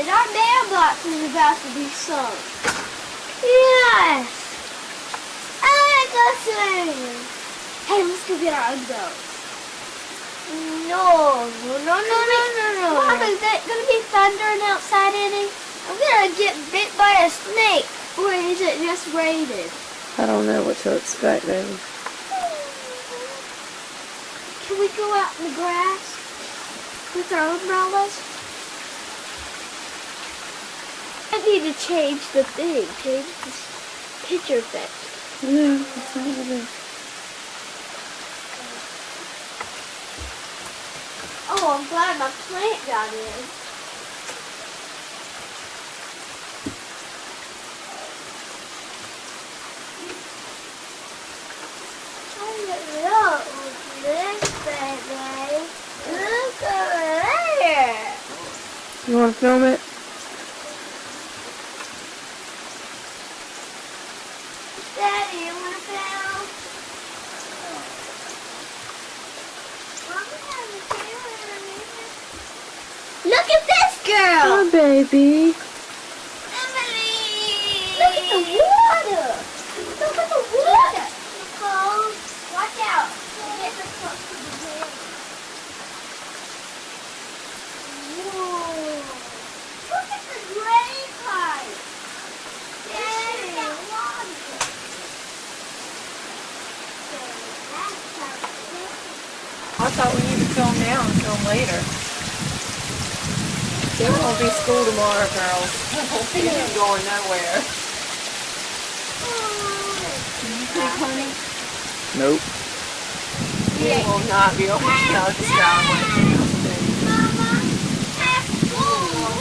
And our mailbox is about to be sunk. Yes! I go swimming. Hey, let's go get our Uggo. No. Mom, is that gonna be thundering outside any? I'm gonna get bit by a snake. Or is it just raining? I don't know what to expect, baby. Can we go out in the grass with our umbrellas? I need to change the thing, change this picture effect. Yeah, that's not what it is. Oh, I'm glad my plant got in. Look, this baby. Look over there. You want to film it? Daddy, you want to film? Look at this girl! Oh, baby. Emily! Look at the water! Look at the water! Nicole, watch out. We'll get this close to the dam. Whoa! Look at the drain pipe! Daddy! That water! I thought we needed to film now and film later. There won't be school tomorrow, girls. You ain't going nowhere. Do you think, honey? Nope. You will not be able to tell the sky. Mama, at school!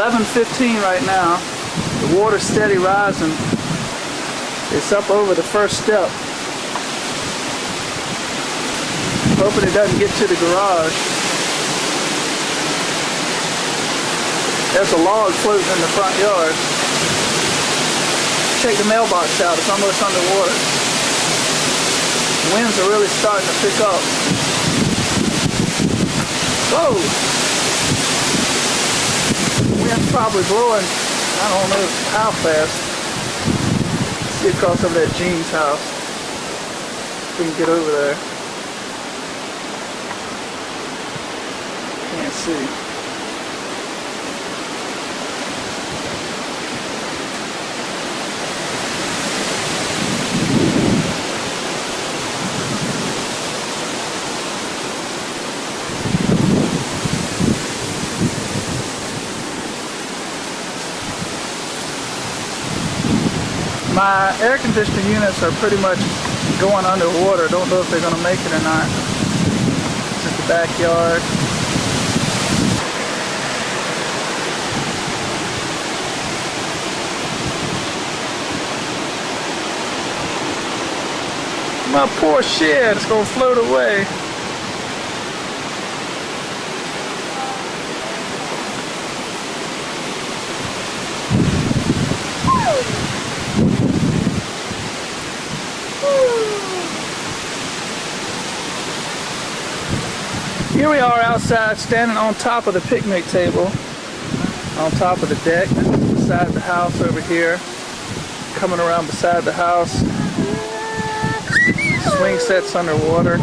11:15 right now. The water's steady rising. It's up over the first step. Hoping it doesn't get to the garage. There's a log floating in the front yard. Check the mailbox out, it's almost underwater. Winds are really starting to pick up. Whoa! Wind's probably blowing, I don't know how fast. Let's see across over that Jean's house. If we can get over there. Can't see. My air conditioning units are pretty much going underwater. Don't know if they're going to make it or not. This is the backyard. My poor shed is going to float away. Here we are outside, standing on top of the picnic table, on top of the deck, beside the house over here, coming around beside the house. Swing set's underwater.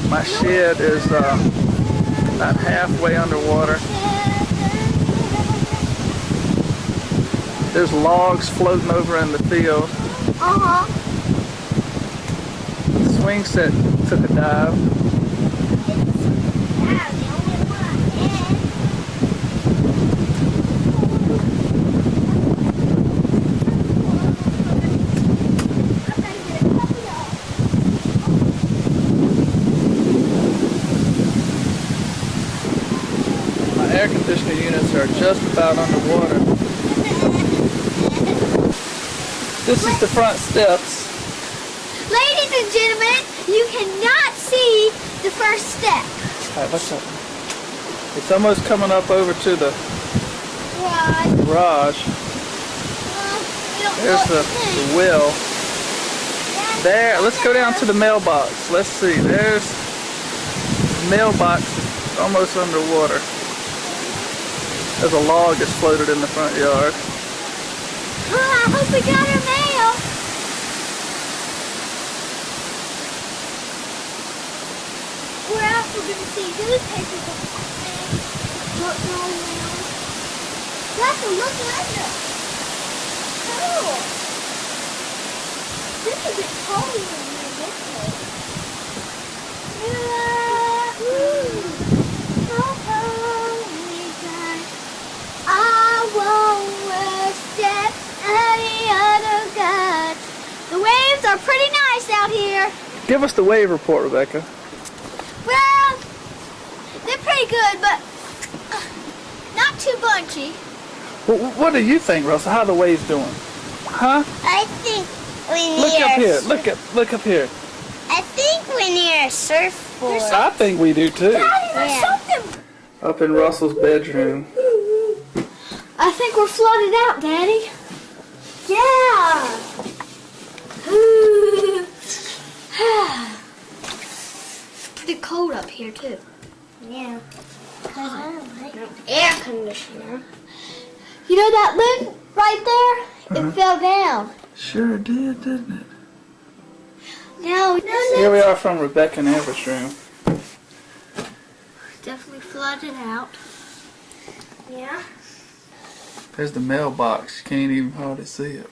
My shed is about halfway underwater. There's logs floating over in the field. Swing set took a dive. Air conditioning units are just about underwater. This is the front steps. Ladies and gentlemen, you cannot see the first step. Alright, what's up? It's almost coming up over to the garage. There's the well. There, let's go down to the mailbox. Let's see, there's the mailbox, it's almost underwater. There's a log that's floated in the front yard. I hope we got our mail. Where else we're going to see newspapers on the thing? Don't know now. That's a look under. Cool. This is a bit colder than this place. I won't step any other God. The waves are pretty nice out here. Give us the wave report, Rebecca. Well, they're pretty good, but not too bunchy. What do you think, Russell? How are the waves doing? Huh? I think we Look need up a here. Look up here. I think we need a surfboard. I think we do too. Daddy, there's something. Up in Russell's bedroom. I think we're flooded out, Daddy. Yeah. Pretty cold up here too. Yeah. Because I don't like no air conditioner. You know that lid right there? It fell down. Sure did, didn't it? Now, Here we are from Rebecca and Amber's room. definitely flooded out. Yeah. There's the mailbox. You can't even hardly see it.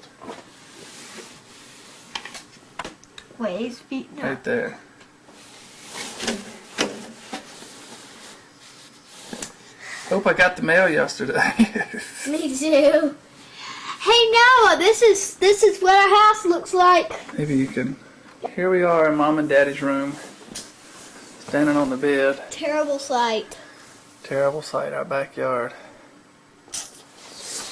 Waves beating up. Right there. Hope I got the mail yesterday. Me too. Hey Noah, this is what our house looks like. Maybe you can. Here we are in Mom and Daddy's room. Standing on the bed. Terrible sight. Terrible sight, our backyard.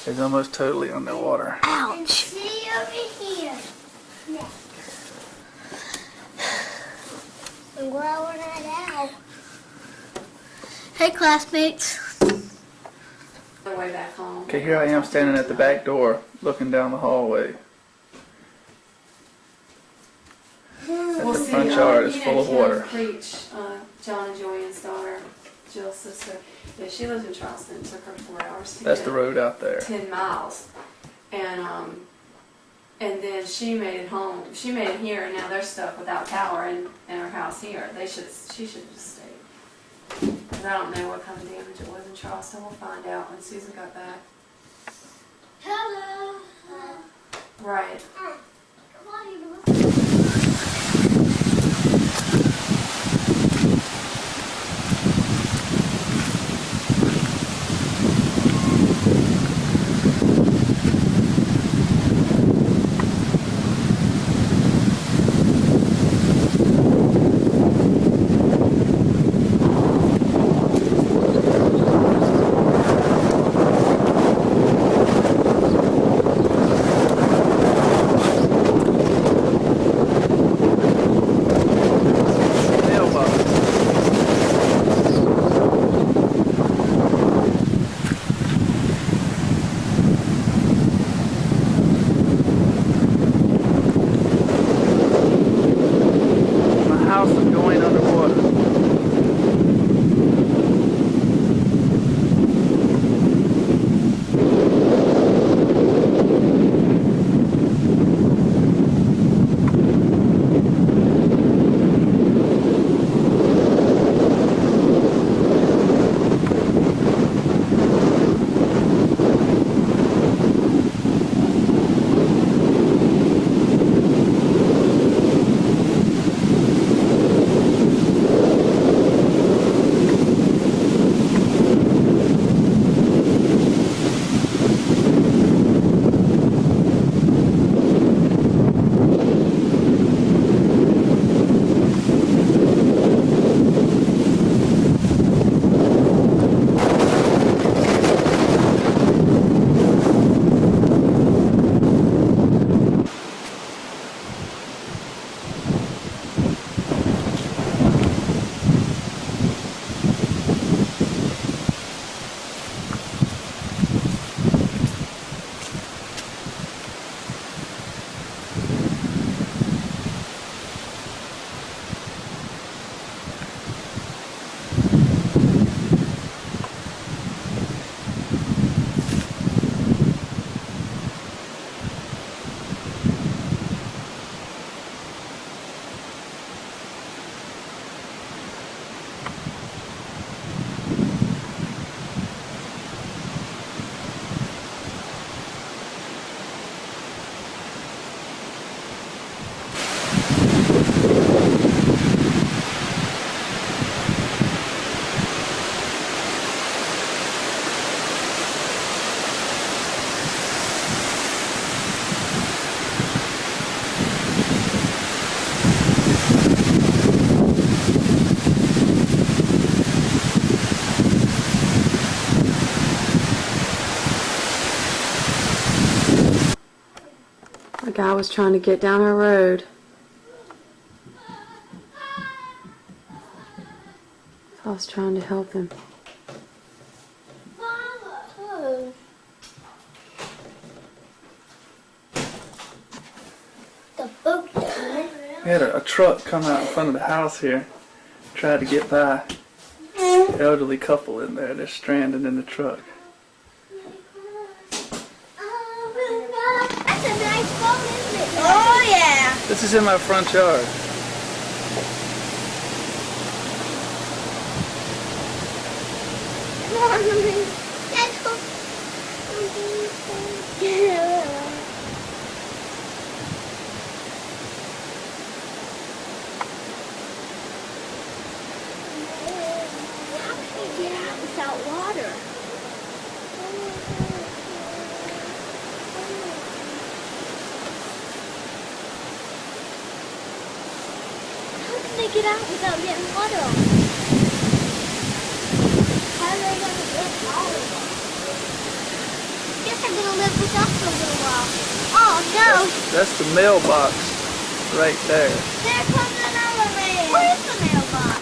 is almost totally underwater. And see over here. Yeah. I'm growing it out. Hey, classmates. The way back home. Okay, here I am standing at the back door, looking down the hallway. Well, The see, front yard is you know, full of Kim water. Preach, John and Joanne's daughter, Jill's sister. Yeah, she lives in Charleston. It took her 4 hours to That's get the road out there. 10 miles. And then she made it home. She made it here, and now they're stuck without power in her house here. She should just stay. Because I don't know what kind of damage it was in Charleston. We'll find out when Susan got back. Hello. Right. Come on, you. The guy was trying to get down our road. So I was trying to help him. Oh. The boat down. We had a truck come out in front of the house here, tried to get by. Elderly couple in there, they're stranded in the truck. That's a nice boat, isn't it? Oh, yeah. This is in my front yard. Get out without water. How can they get out without getting water on? How are they going to get out of it? Guess are gonna live with us for a little while. Oh no! That's the mailbox right there. There comes another man. Where's the mailbox?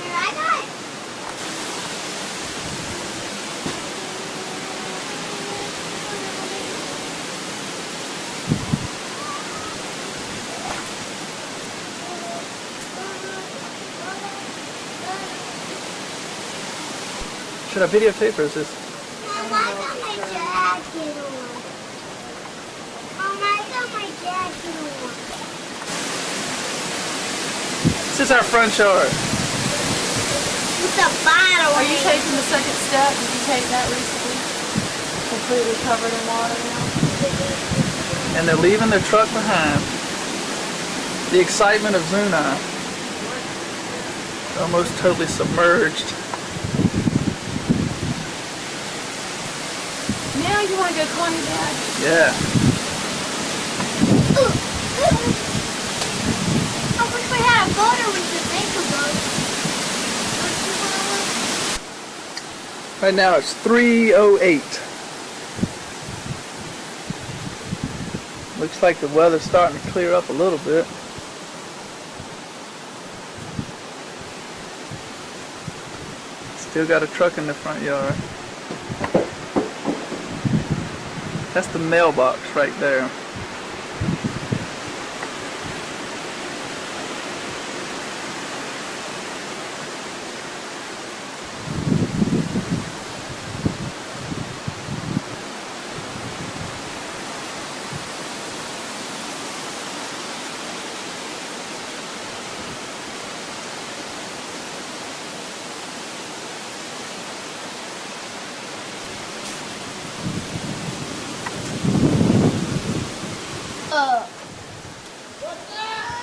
Here, I got it. Should I videotape or is this? Mom, I got my jacket on. Mom, I got my jacket on. This is our front yard. With the bottle. Are you taking the second step? Did you take that recently? Completely covered in water now? And they're leaving their truck behind. The excitement of Zuni. Almost totally submerged. Now you want to go call your dad? Yeah. I wish we had a boat or we could make a boat. Right now it's 3:08. Looks like the weather's starting to clear up a little bit. Still got a truck in the front yard. That's the mailbox right there.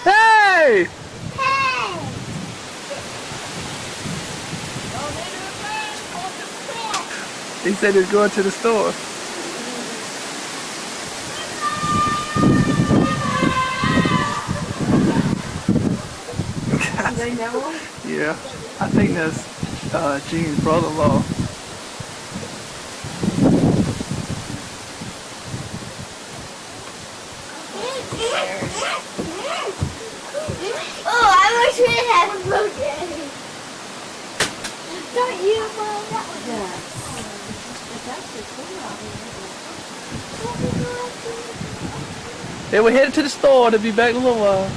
Hey! Hey! He said he was going to the store. Do they know him? Yeah, I think that's Gene's brother-in-law. Oh, I wish we had a boat daddy. Don't you, Mom? That was It's actually cool out here. Yeah, we're headed to the store. They'll be back in a little while.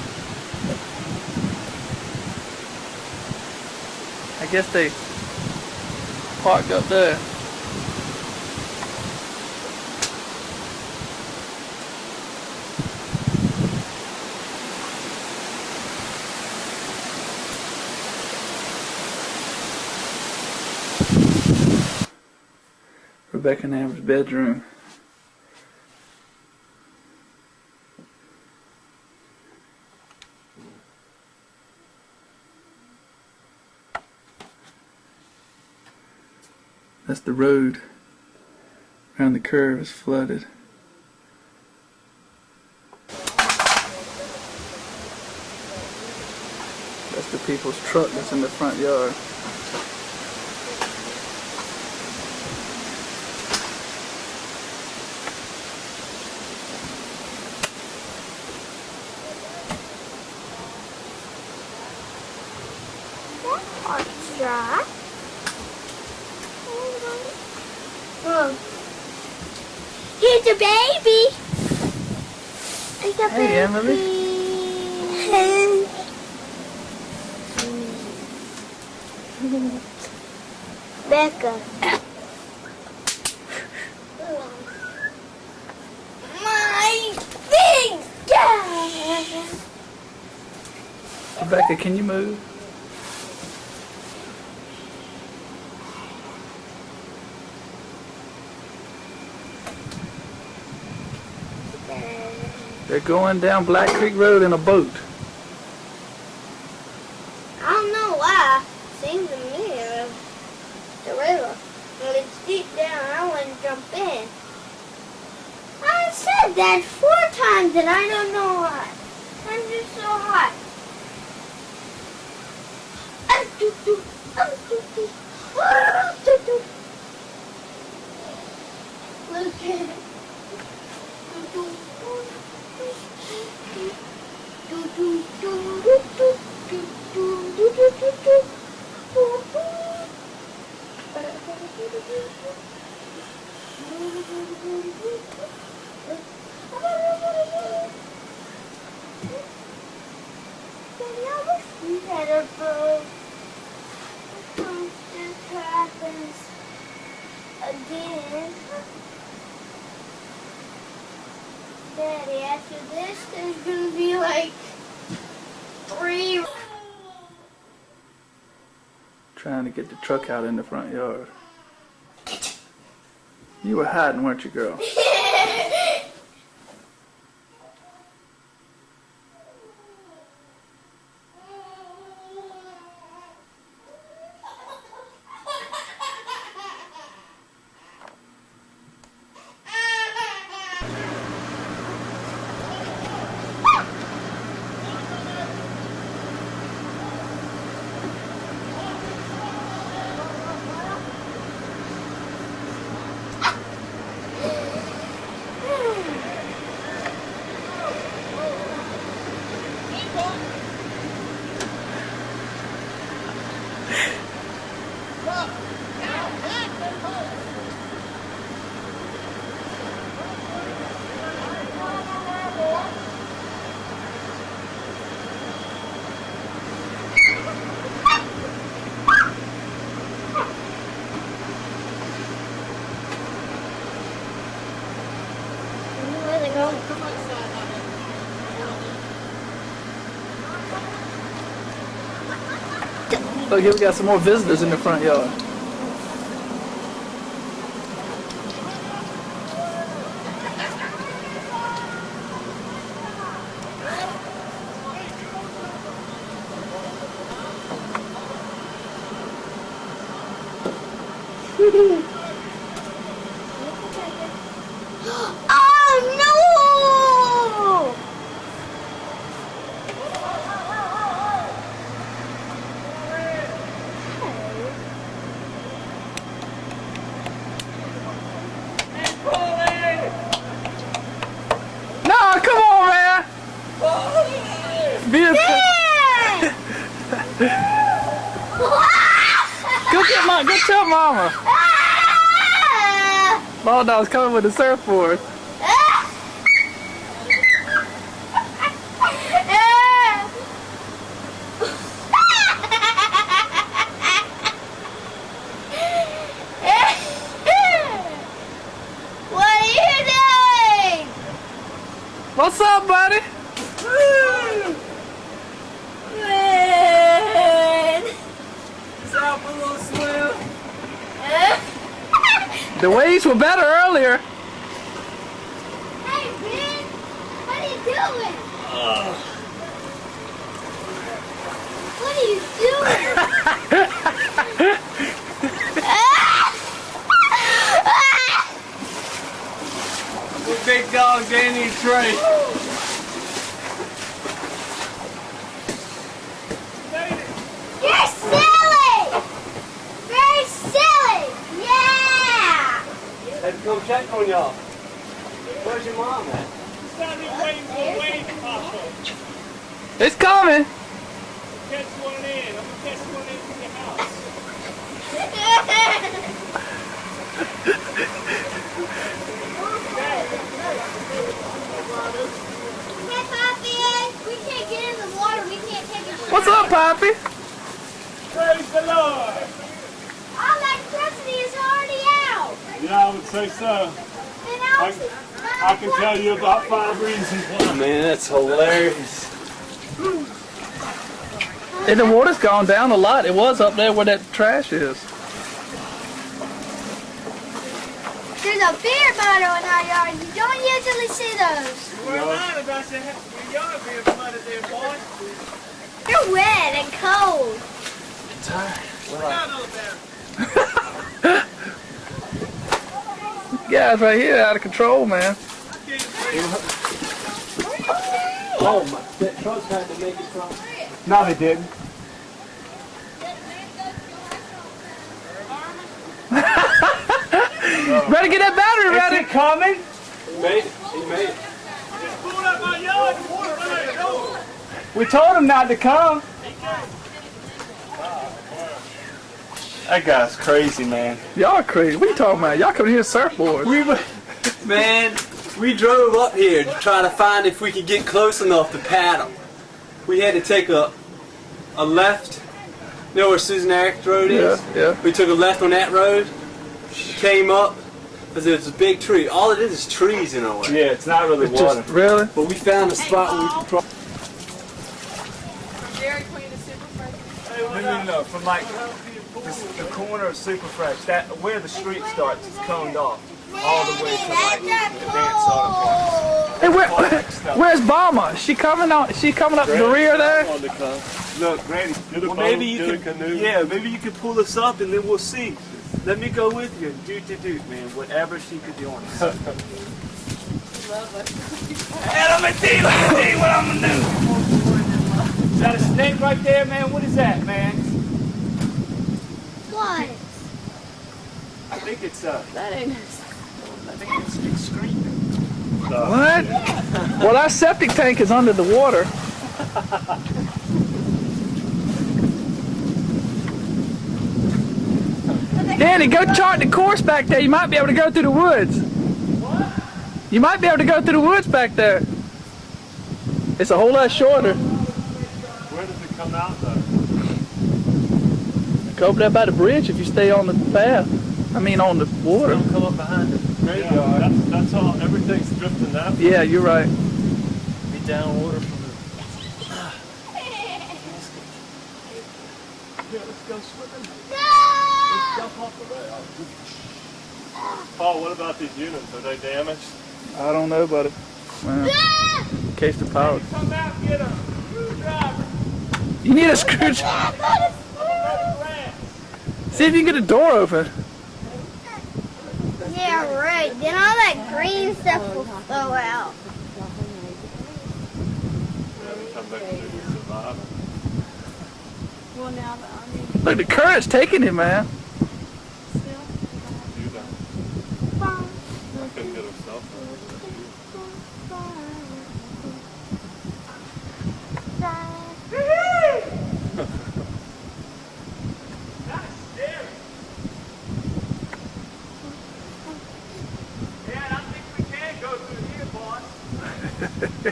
I guess they parked up there. Rebecca and Amber's bedroom. That's the road around the curve is flooded. That's the people's truck that's in the front yard. that part's dry. Oh. Here's a baby. It's a Hey, Emily. Becca. My big dad. Rebecca, can you move? They're going down Black Creek Road in a boat. I don't know why. Seems to me the river. But it's like that 4 times and I don't know why. I'm just so hot. Look at it. This happens again. Daddy, after this, there's gonna be like 3. Trying to get the truck out in the front yard. You were hiding, weren't you, girl? Where's it going? Look, here we got some more visitors in the front yard. Oh no! No, come on, man! Be a Go get mom. Go tell mama. Ball dog's coming with the surfboard. What are you doing? What's up, buddy? What's up, a little swim? The waves were better earlier. Hey, Ben, what are you doing? What are you doing? The big dog, Danny and Trey. You're silly! Very silly! Yeah! Had to come check on y'all. Where's your mom at? It's coming. Catch one in. I'm gonna catch one in from your house. Hey, Poppy! We can't get in the water. We can't take a shower. What's up, Poppy? Praise the Lord. All electricity is already out. Yeah, I would say so. And also, I can tell you about 5 reasons why. Man, that's hilarious. And the water's gone down a lot. It was up there where that trash is. there's a beer bottle in our yard. You don't usually see those. We're lying about your yard being flooded there, boy. You're wet and cold. Guys right here out of control, man. Catch Oh my, that truck had to make it from. No, they didn't. Better get that battery Is ready. it coming? He made it. He made it. We told him not to come. That guy's crazy, man. Y'all are crazy. What are you talking about? Y'all come here surfboards. Man, we drove up here to try to find if we could get close enough to paddle. We had to take a left. You know where Susan Eric's road is? Yeah. We took a left on that road, came up, because there's a big tree. All it is trees in our way. Yeah, it's not really It's water. just, really? But we found a spot where we could cross. Dairy Queen is super fresh. No. From like the corner of Super Fresh, that where the street starts is coned off, all the way to like the dance auto. Hey, where's Mama? She coming out? She coming up the rear there? Look, Granny. Well, maybe you can. Yeah, maybe you can pull us up and then we'll see. Let me go with you. Do, man. Whatever she could do on us. Hey, let me see what I'm gonna do. Is that a snake right there, man? What is that, man? What? I think it's That ain't. I think it's excrete. What? Well, our septic tank is under the water. Danny, go chart the course back there. You might be able to go through the woods. You might be able to go through the woods back there. It's a whole lot shorter. Where does it come out though? Go over there by the bridge if you stay on the path. I mean on the water. Don't come up behind it. Yeah, that's all. Everything's drifting that way. Yeah, you're right. Be down water from the. Yeah, let's go swimming. Let's jump off the rail. Paul, what about these units? Are they damaged? I don't know about it. Well, in case the power. Come out and get a screwdriver. You need a screwdriver. See if you can get a door open. Yeah, right. Then all that green stuff will flow out. Come back to survive. Well, now that I mean, Look, the current's taking him, man. still. You know. I couldn't get herself.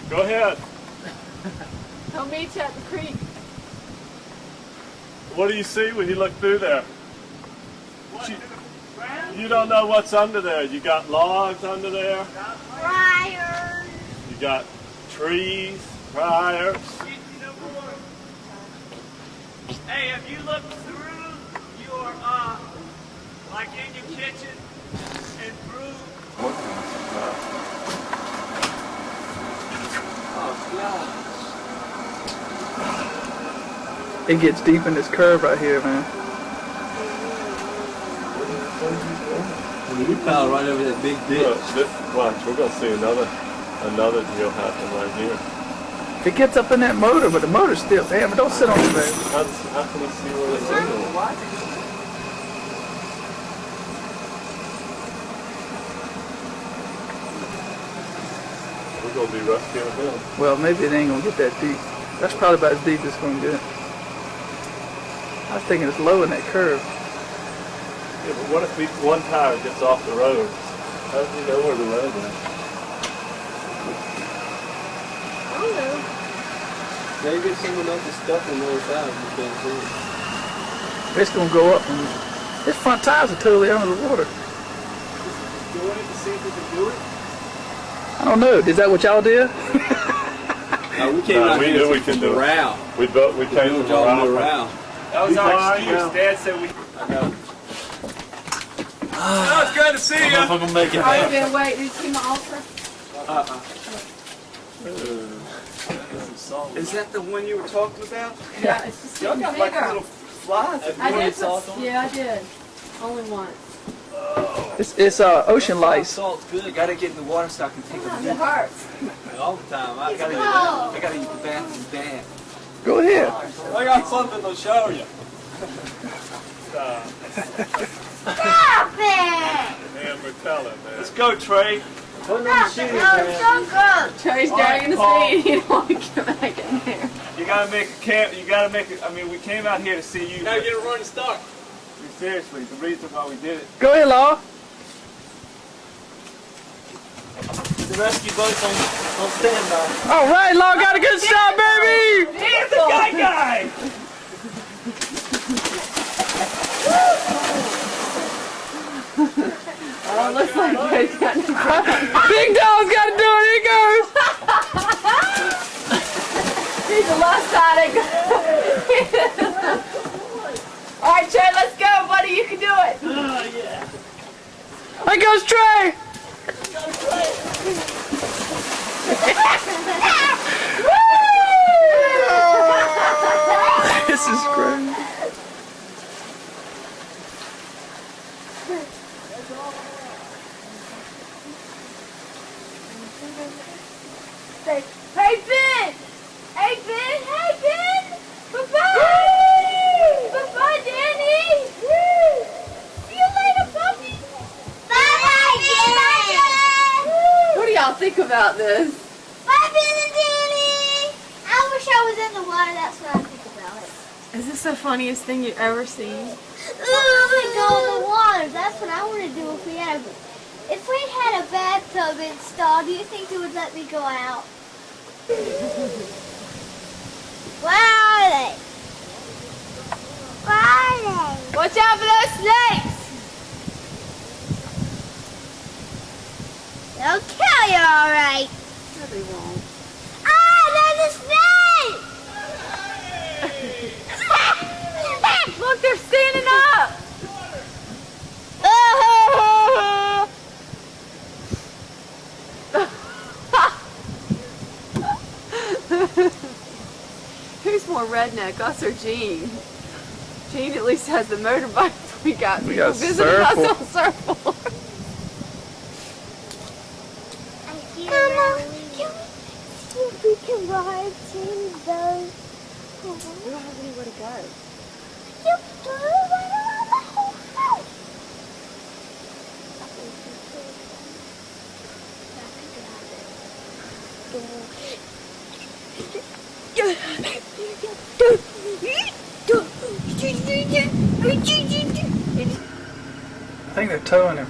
Go ahead. He'll meet you at the creek. What do you see when you look through there? You don't know what's under there. You got logs under there. Briars. You got trees, briars. Hey, if you look through your, like in your kitchen and through. It gets deep in this curve right here, man. We paddled right over that big ditch. Look, watch, we're gonna see another deal happen right here. It gets up in that motor, but the motor's still. Damn, don't sit on it, man. How can we see where it's going? We're gonna be rescuing him. Well, maybe it ain't gonna get that deep. That's probably about as deep as it's gonna get. I was thinking it's low in that curve. Yeah, but what if one tire gets off the road? How does he know where the road is? I don't know. Maybe someone else is stuck on the other side. You can't see it. It's gonna go up, and his front tires are totally under the water. Doing it to see if we can do it? I don't know. Is that what y'all did? We came out we here knew we could do it. row. We came We from job around. the row. That was our excuse. Dad said we. I know. Oh, it's good to see you. I'm gonna make it I've happen. been waiting. You see my altar? Is that the one you were talking about? Yeah, it's just Y'all getting got like bigger. little flies. I did. Yeah, I did. Only once. It's ocean lice. Salt's good. Gotta get in the water so I can take a It dip hurts. all the time. I gotta use the bathroom bad. Go ahead. I got something to show you. Stop it! Man, we're telling, man. Let's go, Trey. Put the machine in there. Don't go! Trey's dragging his Paul. feet. He don't want to get back in there. You gotta make a camp. You gotta make it. I mean, we came out here to see you. Now get a running start. Seriously, the reason why we did it. Go ahead, Law. The rescue boat's on standby. All right, Law got a good shot, baby. Guy! Oh, looks like Trey's got to Big dog's got to do it. Here he goes. He's the left side. All right, Trey, let's go, buddy. You can do it. There goes Trey. This is great. Hey, Ben! Hey, Ben! Hey, Ben! Bye-bye! Bye-bye, Danny! See you later, puppy! Bye-bye, Danny! What do y'all think about this? Bye, Ben and Danny! I wish I was in the water. That's what I think about it. Is this the funniest thing you've ever seen? I want to go in the water. That's what I want to do if we had a bathtub installed. Do you think it would let me go out? Where are they? Where are they? Watch out for those snakes! They'll kill you, all right. No, they won't. Ah, there's a snake! Look, they're standing up. Who's more redneck, us or Gene? Gene at least has the motorbike. We got people visiting us on surfboards. Mama, can we see if we can ride to those? We don't have anywhere to go. You do run around the whole house. I think they're towing him.